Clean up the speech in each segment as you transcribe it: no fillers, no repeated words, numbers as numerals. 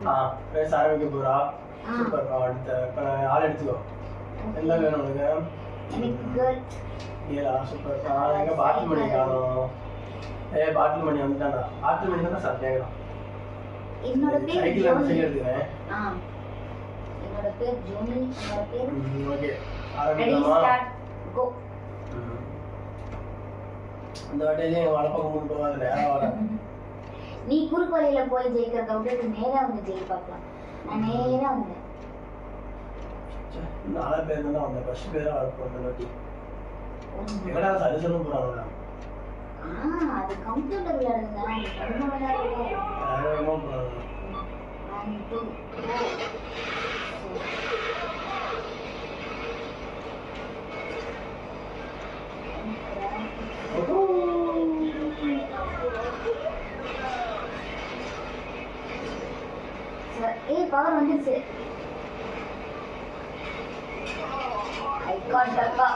பேச ஆரம்பிக்க போறா. சூப்பர். அடுத்த ஆள் எடுத்துக்கோ. என்ன வேணும் உனக்கு? ஏலா சூப்பர். எங்க பாட்டில் மணி காணோம். பாட்டில் மணி வந்துட்டானா? பாட்டில் மணி தானே சார் கேட்கலாம். என்னோட பேர் சைக்கிள் மெசேஜ் எடுத்துக்கிறேன். என்னோட பேர் ஜோனி. என்னோட பேர் ஓகே. ரெடி ஸ்டார்ட் கோ. அந்த வாட்டிலே வளப்பக்கம் கொண்டு போகாத நேரா வர. நீ குறுக்கு வழியில போய் ஜெயிக்கிறத விட்டு நேரா வந்து ஜெயி பார்க்கலாம். நான் நேரா வந்தேன். நாலு பேர் தான் வந்தேன். ஃபர்ஸ்ட் பேரா வரப்போம் இந்த வாட்டி. எங்கடா சஜஷனும் போறாங்க. அது கம்ப்யூட்டர் விளையாடுங்க. ரொம்ப விளையாடுங்க. யாரோ போறாங்க. 1 2 பவர் வந்துருச்சு. ஐ காட் டப்பா.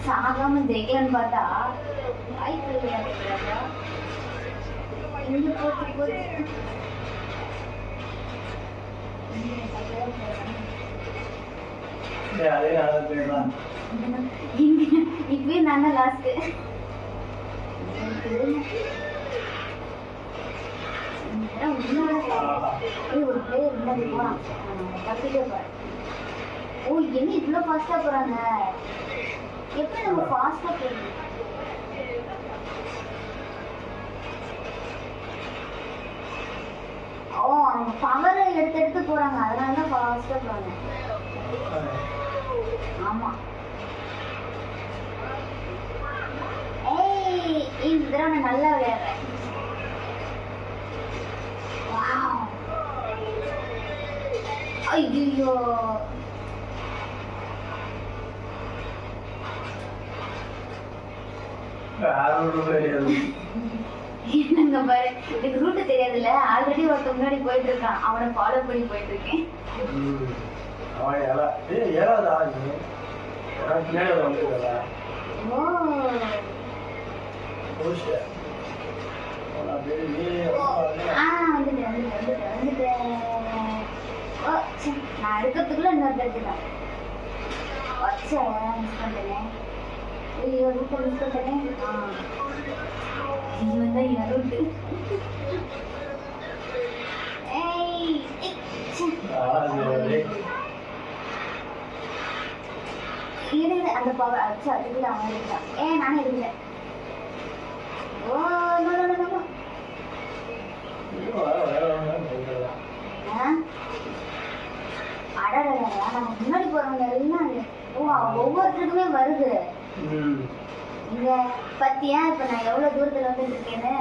சாகாம ஜெயிக்கலன்னு பார்த்தா வாய்ப்பு இல்லையா? இங்க போட்டு போட்டு இப்பவே நான் தான் லாஸ்ட். ஒரு பிளேயர் முன்னாடி போறான். தப்பிக்க போறேன். ஓ என்ன இவ்வளவு ஃபாஸ்டா போறாங்க? எப்படி நம்ம ஃபாஸ்டா போறோம்? ஓ அவங்க பவரை எடுத்து போறாங்க. அதனாலதான் ஃபாஸ்டா போறாங்க. ஆமா. இந்த தடவை நான் நல்லா விளையாடுறேன். ஐயோ என்னங்க பாரு, எனக்கு ரூட் தெரியாதுல்ல. ஆல்ரெடி ஒருத்த முன்னாடி போயிட்டு இருக்கான். அவனை ஃபாலோ பண்ணி போயிட்டு இருக்கேன். நான் எடுக்கிறதுக்குள்ள இன்னொரு எடுத்துட்டேன். மிஸ் பண்ணிட்டேன். ரூட்டை மிஸ் பண்ணிட்டேன். இவன் தான் என் ரூட்டு. அந்த பவர் அச்சு அதுக்குள்ள அவன் எடுத்தான். நானே எடுக்கிறேன். Oh no no no no. அடடடா, நம்ம முன்னாடி போறவங்க எல்லாம் ஒவ்வொருத்தருக்குமே வருது. இங்க பத்தியா இப்ப நான் எவ்வளவு தூரத்துல வந்துட்டு இருக்கேன்னு.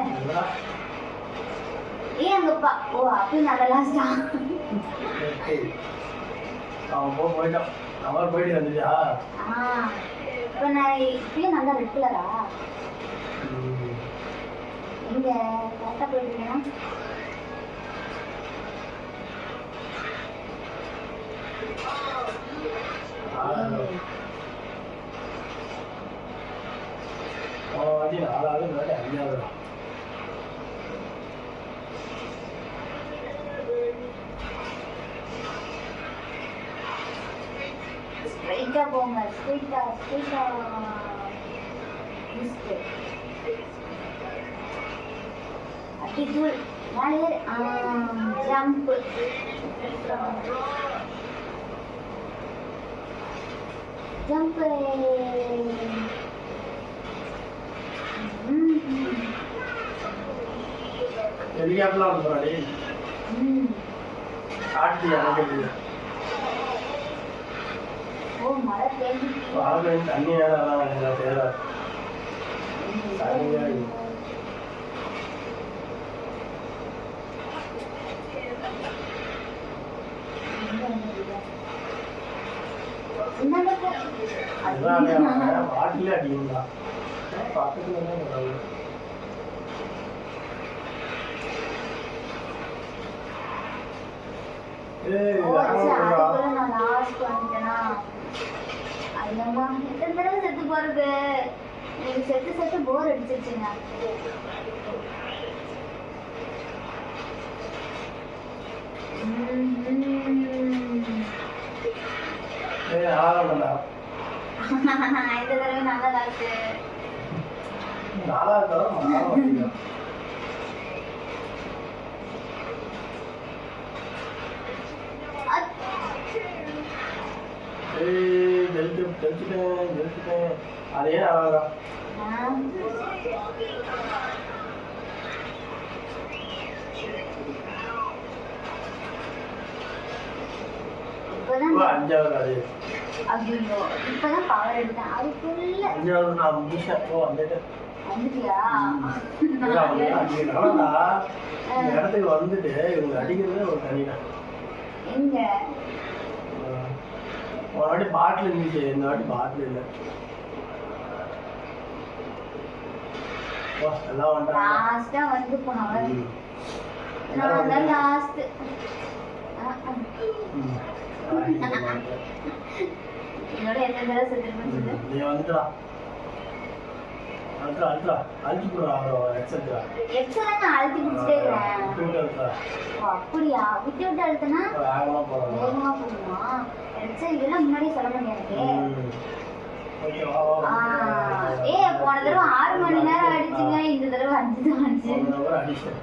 அங்கப்பா ஓ அப்படி நல்ல லாஸ்டா. இப்ப நான் இப்பயும் நல்லா ரெட் கலரா எங்க கரெக்டா போயிட்டு இருக்கேன். ஸ்ட்ரைட்டா போங்க. ஸ்ட்ரைட்டா ஸ்ட்ரைட்டா அட்டிட்யூட் மேலே ஜம்ப். ஜம்ப். ஹெலிகாப்டர்லாம் வந்து போறாடி. காட்டி அணைக்கிறது. ஓ மழை தேங்கி தண்ணி வேற தேவை. தண்ணியா இருக்கு. பாட்டிலே அடிக்குங்களா? பக்கத்துல தான் ஏய் ஓ, வேகமா சரி, போடா. அதுக்குள்ள நான் லாஸ்ட் வந்துட்டேனா? ஐயம்மா, எத்தனை தடவை செத்து போறது? எனக்கு செத்து செத்து போர் அடிச்சிருச்சுங்க. ஏய் ஆளாடா. இந்த தடவை நல்லா லாஸ்ட். நாளா இருந்தா மாற மாட்டீங்க. ஏய் ஜெயிச்சிட்டேன். அதே ஆளாடா. இப்பதான் அஞ்சாவது அது. ஐயோ, இப்பதான் பவர் எடுத்தேன். அதுக்குள்ள அஞ்சாவது நான் முடிச்சேன். ஓ வந்துட்டேன். வந்துட்டியா? இந்த இடத்துக்கு வந்துட்டு இவங்க அடிக்கிறது ஒரு தனிதான். எங்க ஒரு வாட்டி பாட்டில் இருந்துச்சு, இந்த வாட்டி பாட்டில் இல்லை. எல்லாம் வந்துட்டாங்க. லாஸ்டா வந்து போனவன் நான் தான் லாஸ்ட். என்னோட எத்தனை தடவை செத்துருப்பேன்னு சொல்லு. நீ வந்துடா. அழுத்தி போடுறா. எக்ஸல்டா எக்ஸலன் நான் அழுத்தி பிடிச்சிட்டே இருக்கிறேன். ஓ, அப்படியா? விட்டு விட்டு அழுத்தினா வேகமா போறோம். வேகமா போகுமா? எக்ஸல் இதெல்லாம் முன்னாடியே சொல்ல மாட்டேன் எனக்கு. போன தடவை 6 மணி நேரம் அடிச்சுங்க, இந்த தடவை 5 தான் அடிச்சு. அடிச்சேன்.